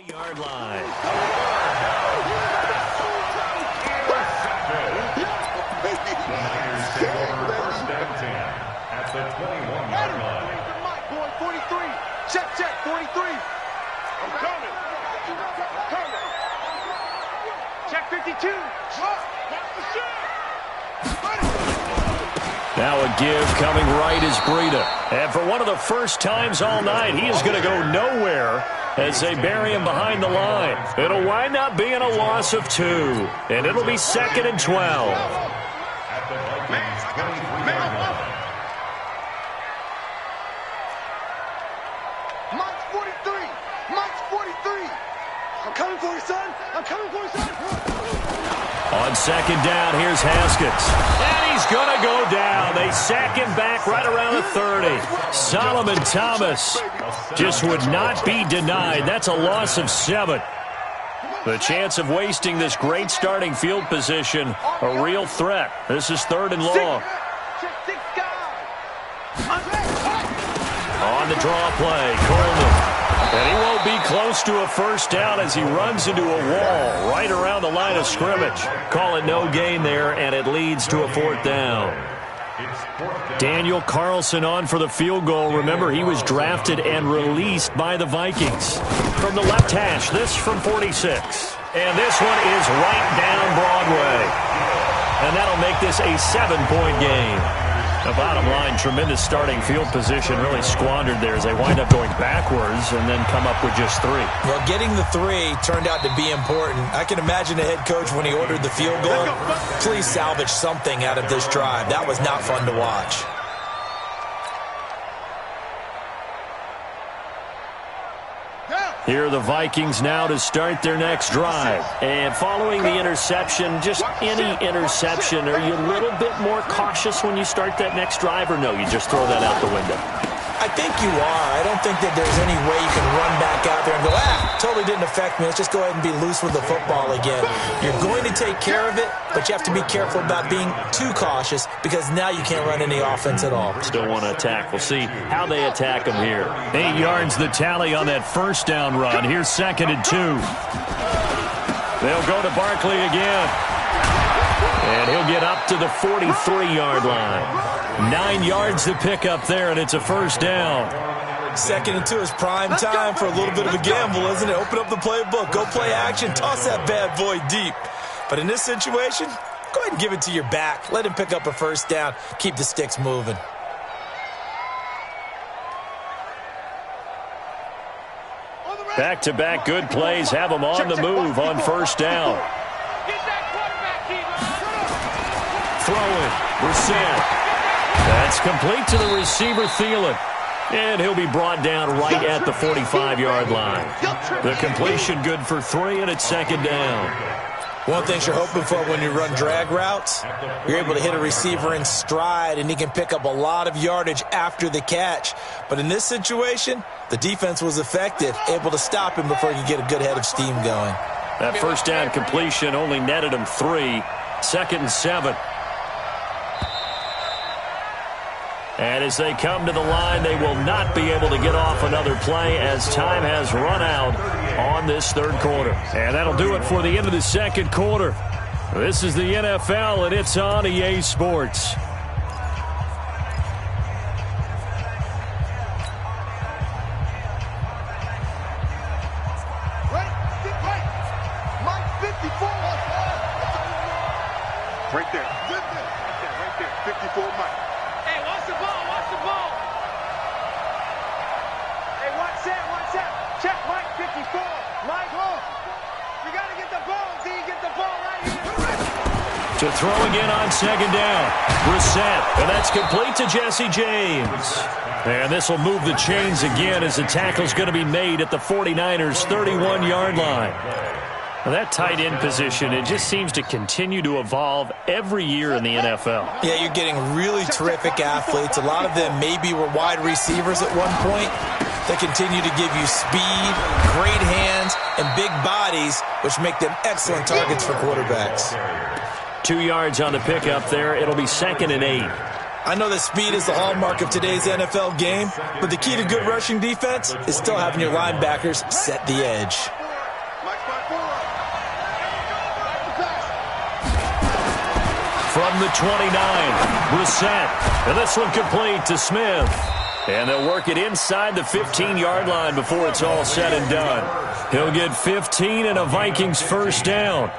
Yard line. The Niners take over 1st and 10 at the 21-yard line. Mike, boy, 43. Check, 43. I'm coming. Check 52. Now a give coming right is Breida. And for one of the first times all night, he is going to go nowhere as they bury him behind the line. It'll wind up being a loss of 2, and it'll be 2nd and 12. At the I'm coming for you, son. I'm coming for you, son. On second down, here's Haskins. And he's going to go down. They sack him back right around the 30. Solomon Thomas just would not be denied. That's a loss of 7. The chance of wasting this great starting field position, a real threat. This is 3rd and long. On the draw play, Coleman. And he won't be close to a first down as he runs into a wall right around the line of scrimmage. Call it no gain there, and it leads to a 4th down. Daniel Carlson on for the field goal. Remember, he was drafted and released by the Vikings. From the left hash, this from 46. And this one is right down Broadway. And that'll make this a 7-point game. The bottom line, tremendous starting field position, really squandered there as they wind up going backwards and then come up with just 3. Well, getting the 3 turned out to be important. I can imagine the head coach when he ordered the field goal. Please salvage something out of this drive. That was not fun to watch. Here are the Vikings now to start their next drive. And following the interception, just any interception, are you a little bit more cautious when you start that next drive, or no, you just throw that out the window? I think you are. I don't think that there's any way you can run back out there and go, totally didn't affect me. Let's just go ahead and be loose with the football again. You're going to take care of it, but you have to be careful about being too cautious because now you can't run any offense at all. Still want to attack. We'll see how they attack them here. 8 yards the tally on that first down run. Here's 2nd and 2. They'll go to Barkley again. And he'll get up to the 43-yard line. 9 yards to pick up there, and it's a first down. 2nd and 2 is prime time for a little bit of a gamble, isn't it? Open up the playbook, go play action, toss that bad boy deep. But in this situation, go ahead and give it to your back. Let him pick up a first down. Keep the sticks moving. Back-to-back good plays have them on the move on first down. Throwing, Brissett. That's complete to the receiver, Thielen. And he'll be brought down right at the 45-yard line. The completion good for 3, and it's 2nd down. One thing you're hoping for when you run drag routes, you're able to hit a receiver in stride, and he can pick up a lot of yardage after the catch. But in this situation, the defense was effective, able to stop him before he could get a good head of steam going. That first down completion only netted him 3. 2nd and 7. And as they come to the line, they will not be able to get off another play as time has run out on this 3rd quarter. And that'll do it for the end of the 2nd quarter. This is the NFL, and it's on EA Sports. Right there. Right there. 54, Mike. Hey, watch the ball. Watch the ball. Hey, watch that. Check Mike 54. Mike, you got to get the ball. See, you get the ball right here. To throw again on 2nd down. Brissett. And that's complete to Jesse James. And this will move the chains again as the tackle's going to be made at the 49ers' 31-yard line. Well, that tight end position, it just seems to continue to evolve every year in the NFL. Yeah, you're getting really terrific athletes. A lot of them maybe were wide receivers at one point. They continue to give you speed, great hands, and big bodies, which make them excellent targets for quarterbacks. 2 yards on the pickup there. It'll be 2nd and 8. I know that speed is the hallmark of today's NFL game, but the key to good rushing defense is still having your linebackers set the edge. From the 29, Brissett. And this one complete to Smith. And they'll work it inside the 15-yard line before it's all said and done. He'll get 15 and a Vikings first down.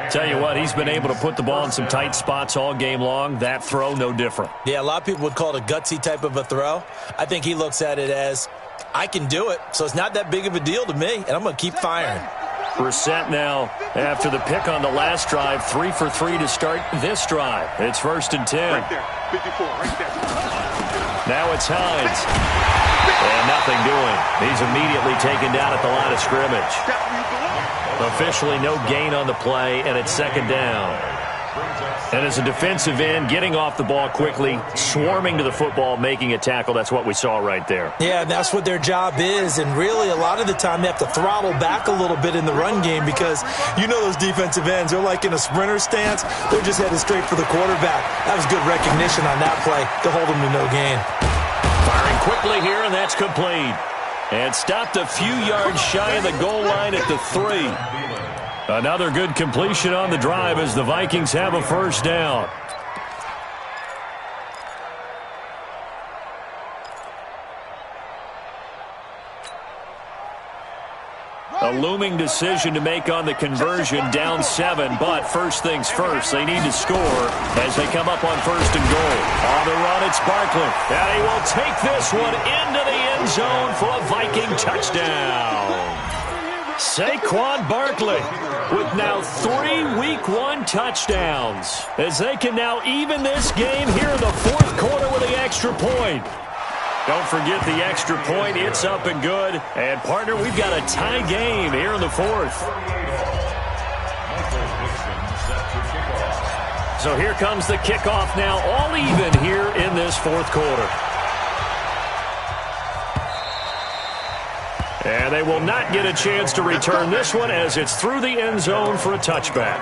Tell you what, he's been able to put the ball in some tight spots all game long. That throw, no different. Yeah, a lot of people would call it a gutsy type of a throw. I think he looks at it as, I can do it, so it's not that big of a deal to me, and I'm going to keep firing. Brissett now, after the pick on the last drive, 3 for 3 to start this drive. It's 1st and 10. Right there, 54, right there. Now it's Hines. And nothing doing. He's immediately taken down at the line of scrimmage. Officially no gain on the play, and it's second down. And as a defensive end, getting off the ball quickly, swarming to the football, making a tackle, that's what we saw right there. Yeah, that's what their job is, and really a lot of the time they have to throttle back a little bit in the run game because you know those defensive ends, they're like in a sprinter stance. They're just headed straight for the quarterback. That was good recognition on that play to hold them to no gain. Firing quickly here, and that's complete. And stopped a few yards shy of the goal line at the 3. Another good completion on the drive as the Vikings have a first down. A looming decision to make on the conversion, down 7, but first things first, they need to score as they come up on first and goal. On the run, it's Barkley, and he will take this one into the end zone for a Viking touchdown. Saquon Barkley with now 3 Week 1 touchdowns as they can now even this game here in the fourth quarter with the extra point. Don't forget the extra point. It's up and good. And, partner, we've got a tie game here in the fourth. So here comes the kickoff now, all even here in this fourth quarter. And they will not get a chance to return this one as it's through the end zone for a touchback.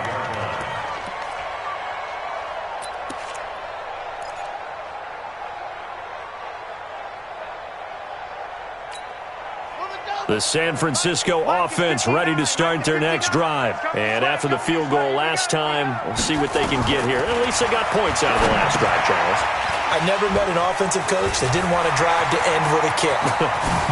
The San Francisco offense ready to start their next drive. And after the field goal last time, we'll see what they can get here. At least they got points out of the last drive, Charles. I never met an offensive coach that didn't want to drive to end with a kick.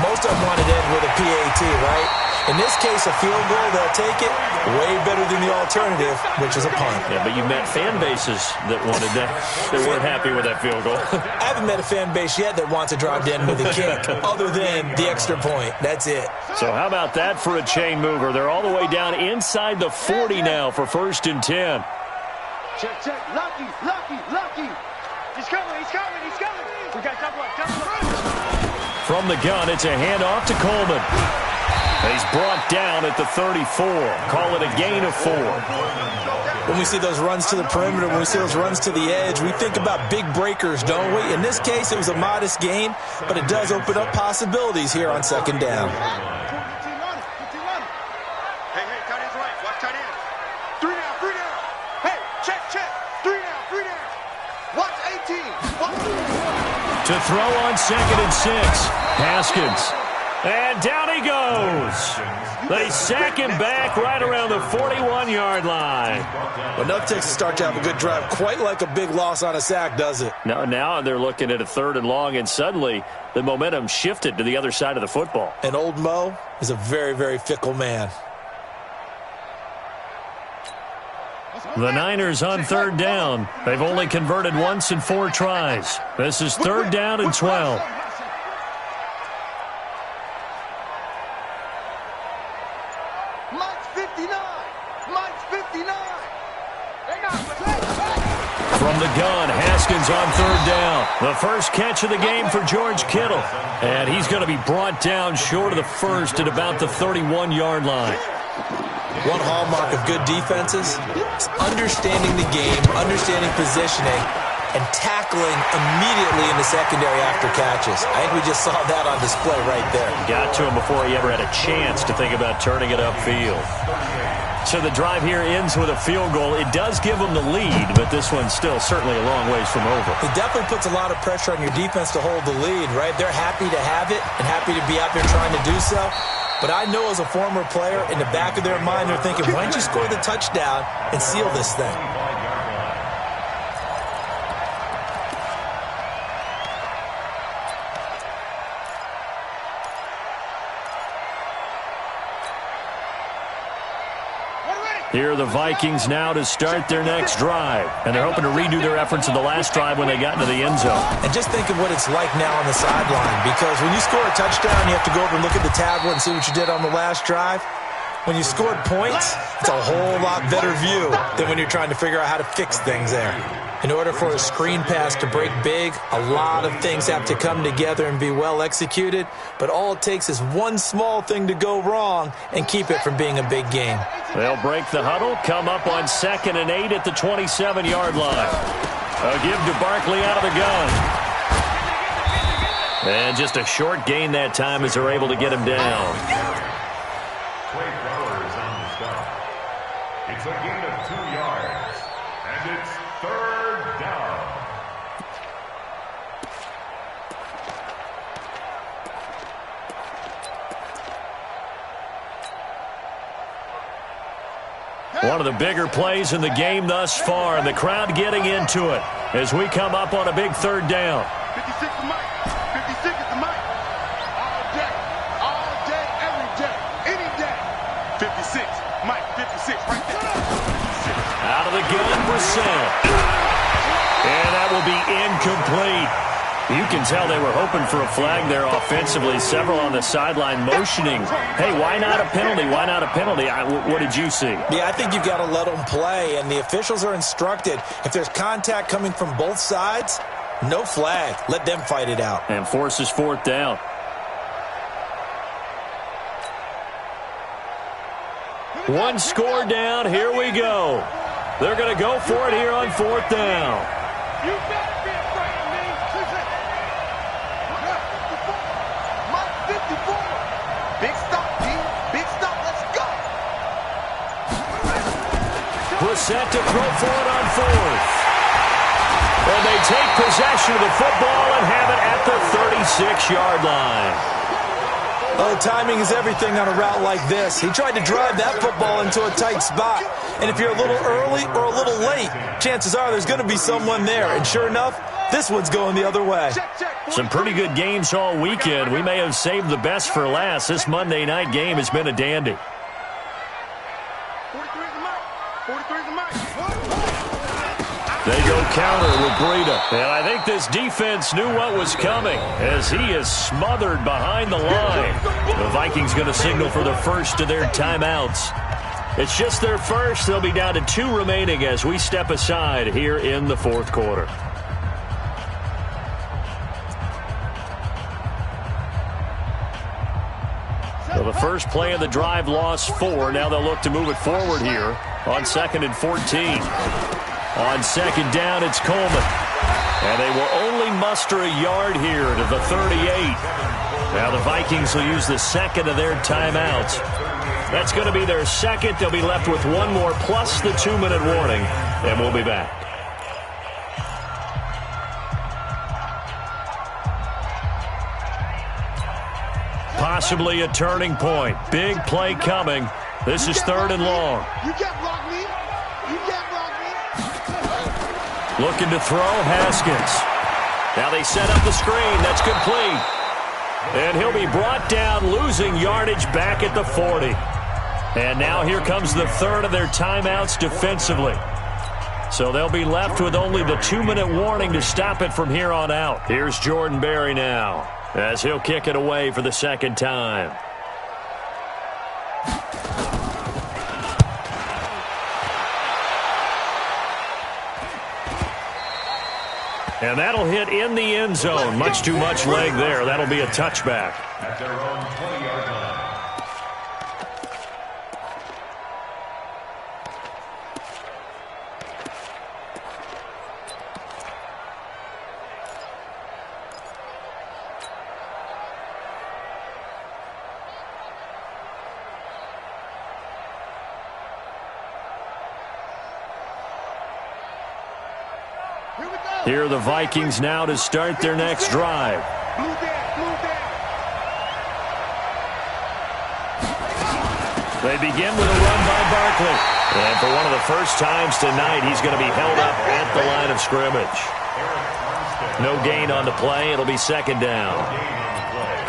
Most of them wanted to end with a PAT, right? In this case, a field goal, they'll take it. Way better than the alternative, which is a punt. Yeah, but you met fan bases that wanted that. They weren't happy with that field goal. I haven't met a fan base yet that wants to drive to end with a kick, other than the extra point. That's it. So how about that for a chain mover? They're all the way down inside the 40 now for first and 10. Check, check. Lucky, lucky, lucky. He's coming, he's coming, he's coming. We got double up, double up. From the gun, it's a handoff to Coleman. He's brought down at the 34. Call it a gain of 4. When we see those runs to the perimeter, when we see those runs to the edge, we think about big breakers, don't we? In this case, it was a modest gain, but it does open up possibilities here on second down. Hey, hey, tight end's right. Watch tight end. 3 down, 3 down. Hey, check, check. 3 down, 3 down. Watch 18. Watch. To throw on second and 6. Haskins. And down he goes. They sack him back right around the 41-yard line. Enough takes to start to have a good drive. Quite like a big loss on a sack, does it? Now they're looking at a 3rd and long, and suddenly the momentum shifted to the other side of the football. And old Mo is a very, very fickle man. The Niners on 3rd down. They've only converted once in 4 tries. This is 3rd down and 12. From the gun, Haskins on 3rd down. The first catch of the game for George Kittle. And he's going to be brought down short of the first at about the 31-yard line. One hallmark of good defenses is understanding the game, understanding positioning, and tackling immediately in the secondary after catches. I think we just saw that on display right there. Got to him before he ever had a chance to think about turning it upfield. So the drive here ends with a field goal. It does give them the lead, but this one's still certainly a long ways from over. It definitely puts a lot of pressure on your defense to hold the lead, right? They're happy to have it and happy to be out there trying to do so. But I know as a former player, in the back of their mind, they're thinking, why don't you score the touchdown and seal this thing? Here are the Vikings now to start their next drive. And they're hoping to redo their efforts in the last drive when they got into the end zone. And just think of what it's like now on the sideline. Because when you score a touchdown, you have to go over and look at the tablet and see what you did on the last drive. When you scored points, it's a whole lot better view than when you're trying to figure out how to fix things there. In order for a screen pass to break big, a lot of things have to come together and be well executed, but all it takes is one small thing to go wrong and keep it from being a big game. They'll break the huddle, come up on 2nd and 8 at the 27-yard line. A give to Barkley out of the gun. And just a short gain that time as they're able to get him down. Trey Flowers on the stop. It's a gain of 2 yards, and it's 3rd down. One of the bigger plays in the game thus far, and the crowd getting into it as we come up on a big 3rd down. 56 to Mike. 56 is to Mike. All day, every day, any day. 56, Mike, 56, right there. Out of the gun for Sam. And that will be incomplete. You can tell they were hoping for a flag there offensively. Several on the sideline motioning. Hey, why not a penalty? Why not a penalty? What did you see? Yeah, I think you've got to let them play, and the officials are instructed. If there's contact coming from both sides, no flag. Let them fight it out. And forces 4th down. One score down. Here we go. They're going to go for it here on 4th down. You better be afraid of me. Mike, 54. Big stop, D. Big stop. Let's go. Brissett to throw for it on 4th. And they take possession of the football and have it at the 36-yard line. Oh, timing is everything on a route like this. He tried to drive that football into a tight spot. And if you're a little early or a little late, chances are there's going to be someone there. And sure enough, this one's going the other way. Some pretty good games all weekend. We may have saved the best for last. This Monday night game has been a dandy. 43 to Mike. 43 to Mike. They go counter with Breida. And I think this defense knew what was coming as he is smothered behind the line. The Vikings going to signal for the first of their timeouts. It's just their first. They'll be down to 2 remaining as we step aside here in the 4th quarter. So the first play of the drive lost 4. Now they'll look to move it forward here on 2nd and 14. On 2nd down, it's Coleman. And they will only muster a yard here to the 38. Now the Vikings will use the 2nd of their timeouts. That's going to be their 2nd. They'll be left with 1 more plus the 2-minute warning. And we'll be back. Possibly a turning point. Big play coming. This is 3rd and long. You can't block me. You can't block me. Looking to throw, Haskins. Now they set up the screen. That's complete. And he'll be brought down, losing yardage back at the 40. And now here comes the 3rd of their timeouts defensively. So they'll be left with only the 2-minute warning to stop it from here on out. Here's Jordan Berry now as he'll kick it away for the 2nd time. And that'll hit in the end zone. Much too much leg there. That'll be a touchback. At their own 20-yard line. Here are the Vikings now to start their next drive. They begin with a run by Barkley. And for one of the first times tonight, he's going to be held up at the line of scrimmage. No gain on the play. It'll be 2nd down.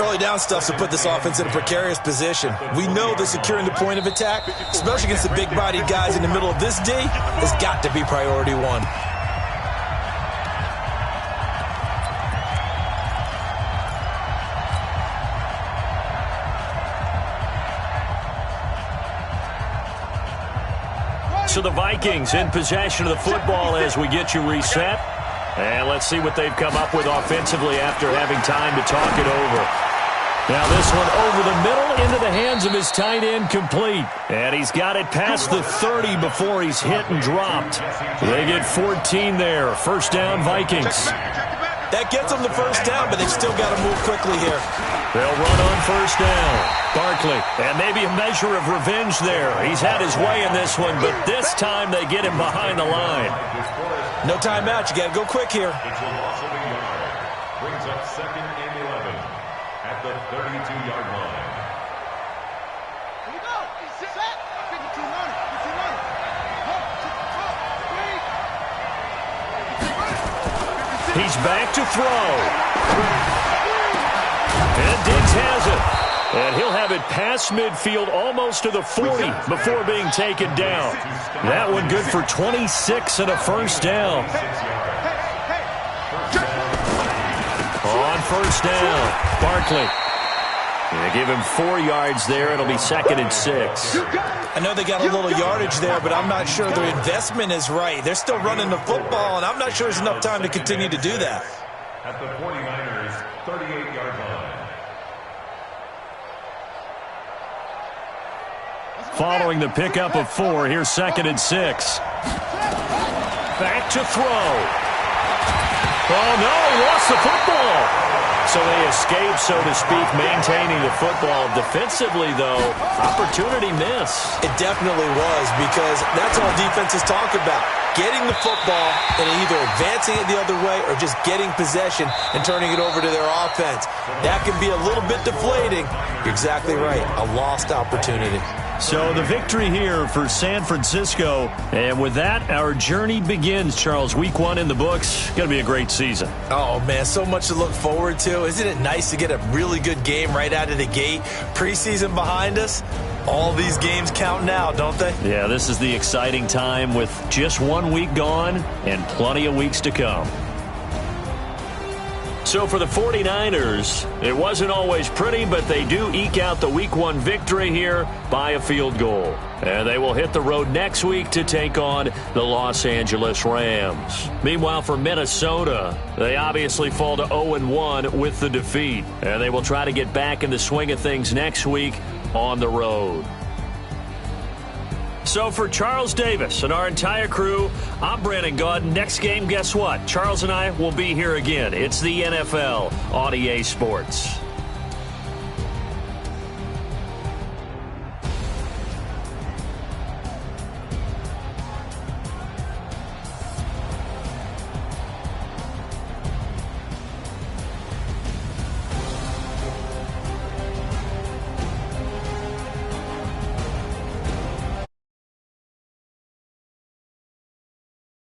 Early down stuff to put this offense in a precarious position. We know that securing the point of attack, especially against the big-bodied guys in the middle of this D, has got to be priority 1. So the Vikings in possession of the football as we get you reset. And let's see what they've come up with offensively after having time to talk it over. Now this one over the middle into the hands of his tight end, complete. And he's got it past the 30 before he's hit and dropped. They get 14 there. First down, Vikings. That gets them the first down, but they've still got to move quickly here. They'll run on first down. Barkley, and maybe a measure of revenge there. He's had his way in this one, but this time they get him behind the line. No timeout. You got to go quick here. It's a loss of a yard. Brings up 2nd and 11 at the 32-yard line. Here we go. Set. 52 running. 52 running. He's back to throw. And Diggs has it. And he'll have it past midfield almost to the 40 before being taken down. That one good for 26 and a first down. On first down, Barkley. They give him 4 yards there. It'll be 2nd and 6. I know they got a little yardage there, but I'm not sure their investment is right. They're still running the football, and I'm not sure there's enough time to continue to do that. At the 49ers, 38-yard line. Following the pickup of 4, here's 2nd and 6. Back to throw. Oh, no, he lost the football. So they escape, so to speak, maintaining the football. Defensively, though, opportunity miss. It definitely was, because that's all defenses talk about. Getting the football and either advancing it the other way or just getting possession and turning it over to their offense. That can be a little bit deflating. You're exactly right. A lost opportunity. So the victory here for San Francisco. And with that, our journey begins, Charles. Week 1 in the books. Going to be a great season. Oh, man, so much to look forward to. Isn't it nice to get a really good game right out of the gate? Preseason behind us. All these games count now, don't they? Yeah, this is the exciting time with just 1 week gone and plenty of weeks to come. So for the 49ers, it wasn't always pretty, but they do eke out the Week 1 victory here by a field goal. And they will hit the road next week to take on the Los Angeles Rams. Meanwhile, for Minnesota, they obviously fall to 0-1 with the defeat. And they will try to get back in the swing of things next week on the road. So for Charles Davis and our entire crew, I'm Brandon Gaudin. Next game, guess what? Charles and I will be here again. It's the NFL on EA Sports.